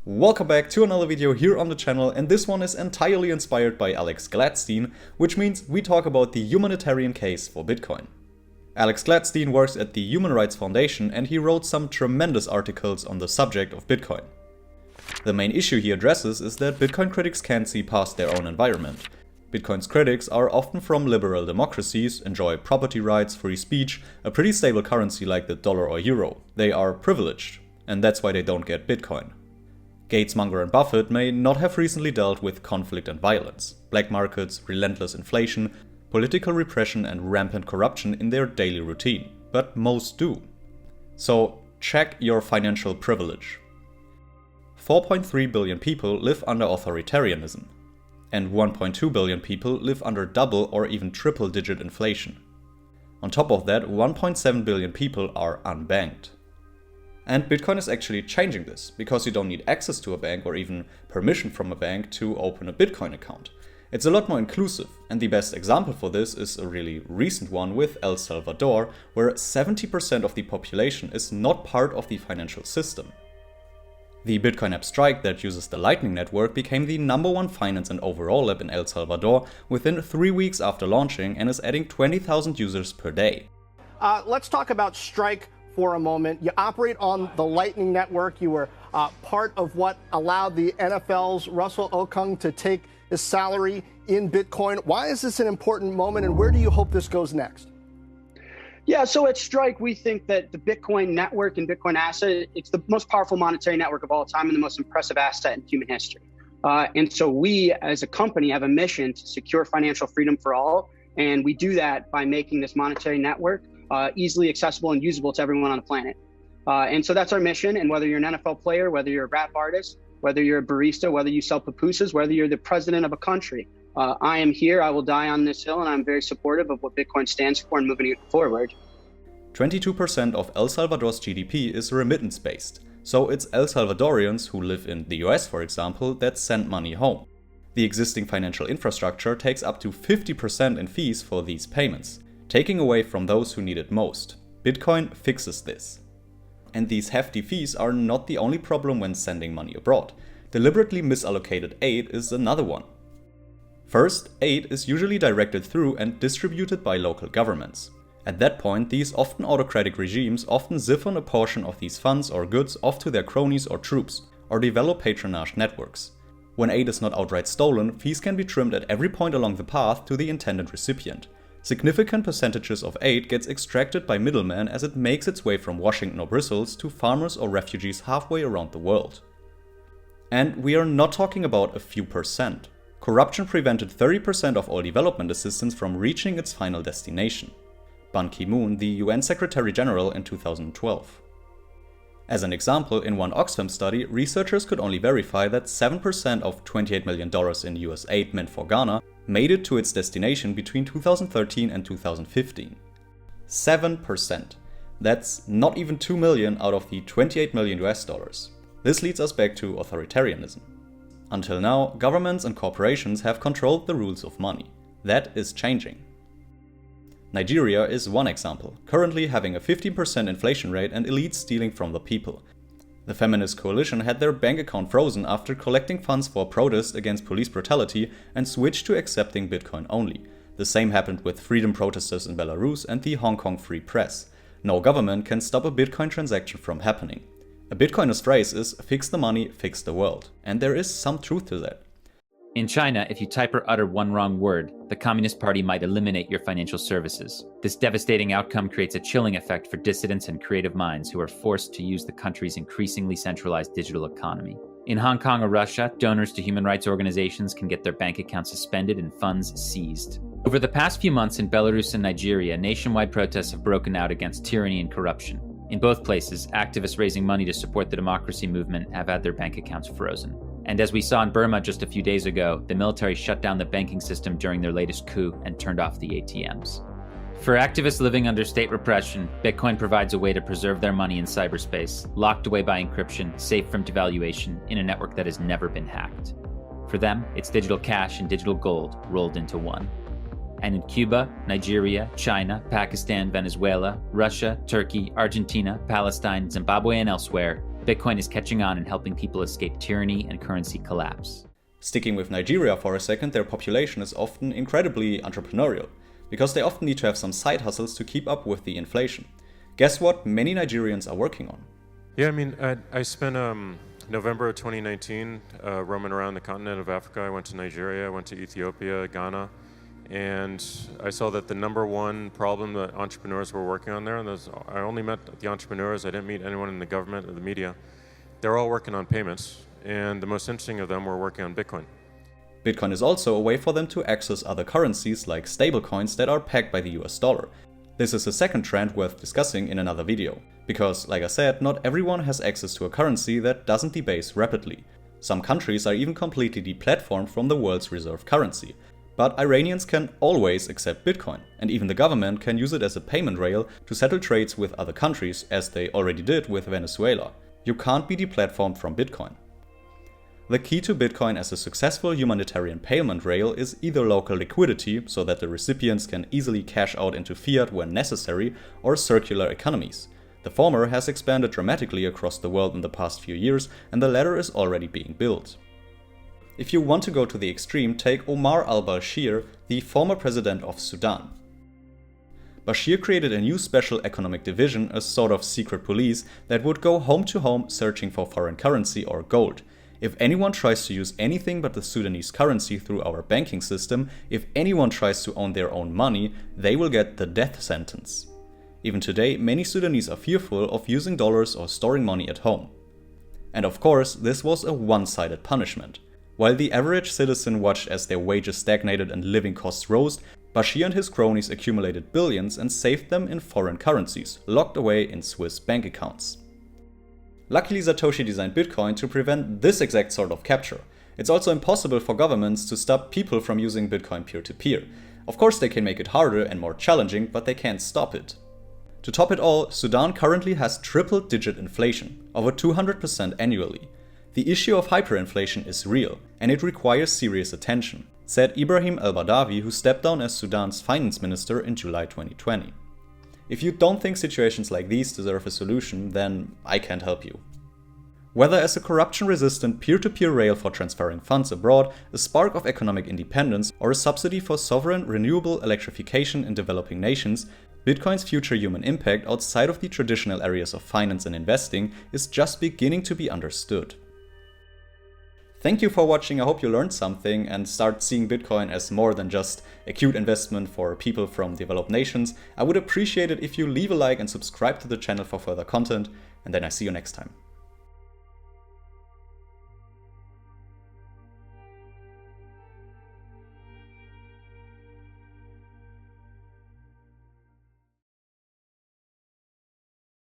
Welcome back to another video here on the channel, and this one is entirely inspired by Alex Gladstein, which means we talk about the humanitarian case for Bitcoin. Alex Gladstein works at the Human Rights Foundation and he wrote some tremendous articles on the subject of Bitcoin. The main issue he addresses is that Bitcoin critics can't see past their own environment. Bitcoin's critics are often from liberal democracies, enjoy property rights, free speech, a pretty stable currency like the dollar or euro. They are privileged, and that's why they don't get Bitcoin. Gates, Munger and Buffett may not have recently dealt with conflict and violence, black markets, relentless inflation, political repression and rampant corruption in their daily routine, but most do. So check your financial privilege. 4.3 billion people live under authoritarianism, and 1.2 billion people live under double or even triple-digit inflation. On top of that, 1.7 billion people are unbanked. And Bitcoin is actually changing this, because you don't need access to a bank or even permission from a bank to open a Bitcoin account. It's a lot more inclusive, and the best example for this is a really recent one with El Salvador, where 70% of the population is not part of the financial system. The Bitcoin app Strike that uses the Lightning Network became the #1 finance and overall app in El Salvador within 3 weeks after launching and is adding 20,000 users per day. Let's talk about Strike for a moment. You operate on the Lightning Network. You were part of what allowed the NFL's Russell Okung to take his salary in Bitcoin. Why is this an important moment, and where do you hope this goes next? Yeah, so at Strike, we think that the Bitcoin network and Bitcoin asset, it's the most powerful monetary network of all time and the most impressive asset in human history. And so we, as a company, have a mission to secure financial freedom for all. And we do that by making this monetary network easily accessible and usable to everyone on the planet. And so that's our mission. And whether you're an NFL player, whether you're a rap artist, whether you're a barista, whether you sell pupusas, whether you're the president of a country, I am here, I will die on this hill, and I'm very supportive of what Bitcoin stands for and moving it forward. 22% of El Salvador's GDP is remittance-based, so it's El Salvadorians who live in the US, for example, that send money home. The existing financial infrastructure takes up to 50% in fees for these payments, taking away from those who need it most. Bitcoin fixes this. And these hefty fees are not the only problem when sending money abroad. Deliberately misallocated aid is another one. First, aid is usually directed through and distributed by local governments. At that point, these often autocratic regimes often siphon a portion of these funds or goods off to their cronies or troops, or develop patronage networks. When aid is not outright stolen, fees can be trimmed at every point along the path to the intended recipient. Significant percentages of aid gets extracted by middlemen as it makes its way from Washington or Brussels to farmers or refugees halfway around the world. And we are not talking about a few percent. Corruption prevented 30% of all development assistance from reaching its final destination. Ban Ki-moon, the UN Secretary General, in 2012. As an example, in one Oxfam study, researchers could only verify that 7% of $28 million in US aid meant for Ghana made it to its destination between 2013 and 2015. 7%. That's not even 2 million out of the 28 million US dollars. This leads us back to authoritarianism. Until now, governments and corporations have controlled the rules of money. That is changing. Nigeria is one example, currently having a 15% inflation rate and elites stealing from the people. The feminist coalition had their bank account frozen after collecting funds for protest against police brutality and switched to accepting Bitcoin only. The same happened with freedom protesters in Belarus and the Hong Kong Free Press. No government can stop a Bitcoin transaction from happening. A Bitcoiner's phrase is "fix the money, fix the world." And there is some truth to that. In China, if you type or utter one wrong word, the Communist Party might eliminate your financial services. This devastating outcome creates a chilling effect for dissidents and creative minds who are forced to use the country's increasingly centralized digital economy. In Hong Kong or Russia, donors to human rights organizations can get their bank accounts suspended and funds seized. Over the past few months in Belarus and Nigeria, nationwide protests have broken out against tyranny and corruption. In both places, activists raising money to support the democracy movement have had their bank accounts frozen. And as we saw in Burma just a few days ago, the military shut down the banking system during their latest coup and turned off the ATMs. For activists living under state repression, Bitcoin provides a way to preserve their money in cyberspace, locked away by encryption, safe from devaluation, in a network that has never been hacked. For them, it's digital cash and digital gold rolled into one. And in Cuba, Nigeria, China, Pakistan, Venezuela, Russia, Turkey, Argentina, Palestine, Zimbabwe, and elsewhere, Bitcoin is catching on and helping people escape tyranny and currency collapse. Sticking with Nigeria for a second, their population is often incredibly entrepreneurial, because they often need to have some side hustles to keep up with the inflation. Guess what many Nigerians are working on? Yeah, I mean, I spent November of 2019 roaming around the continent of Africa. I went to Nigeria, I went to Ethiopia, Ghana, and I saw that the number one problem that entrepreneurs were working on there, and I only met the entrepreneurs, I didn't meet anyone in the government or the media, they're all working on payments, and the most interesting of them were working on Bitcoin. Bitcoin is also a way for them to access other currencies like stablecoins that are pegged by the US dollar. This is a second trend worth discussing in another video, because, like I said, not everyone has access to a currency that doesn't debase rapidly. Some countries are even completely deplatformed from the world's reserve currency. But Iranians can always accept Bitcoin, and even the government can use it as a payment rail to settle trades with other countries, as they already did with Venezuela. You can't be deplatformed from Bitcoin. The key to Bitcoin as a successful humanitarian payment rail is either local liquidity, so that the recipients can easily cash out into fiat when necessary, or circular economies. The former has expanded dramatically across the world in the past few years, and the latter is already being built. If you want to go to the extreme, take Omar al-Bashir, the former president of Sudan. Bashir created a new special economic division, a sort of secret police, that would go home to home searching for foreign currency or gold. If anyone tries to use anything but the Sudanese currency through our banking system, if anyone tries to own their own money, they will get the death sentence. Even today, many Sudanese are fearful of using dollars or storing money at home. And of course, this was a one-sided punishment. While the average citizen watched as their wages stagnated and living costs rose, Bashir and his cronies accumulated billions and saved them in foreign currencies, locked away in Swiss bank accounts. Luckily, Satoshi designed Bitcoin to prevent this exact sort of capture. It's also impossible for governments to stop people from using Bitcoin peer-to-peer. Of course, they can make it harder and more challenging, but they can't stop it. To top it all, Sudan currently has triple-digit inflation, over 200% annually. The issue of hyperinflation is real, and it requires serious attention, said Ibrahim al-Badawi, who stepped down as Sudan's finance minister in July 2020. If you don't think situations like these deserve a solution, then I can't help you. Whether as a corruption-resistant peer-to-peer rail for transferring funds abroad, a spark of economic independence, or a subsidy for sovereign renewable electrification in developing nations, Bitcoin's future human impact outside of the traditional areas of finance and investing is just beginning to be understood. Thank you for watching. I hope you learned something and start seeing Bitcoin as more than just a cute investment for people from developed nations. I would appreciate it if you leave a like and subscribe to the channel for further content, and then I see you next time.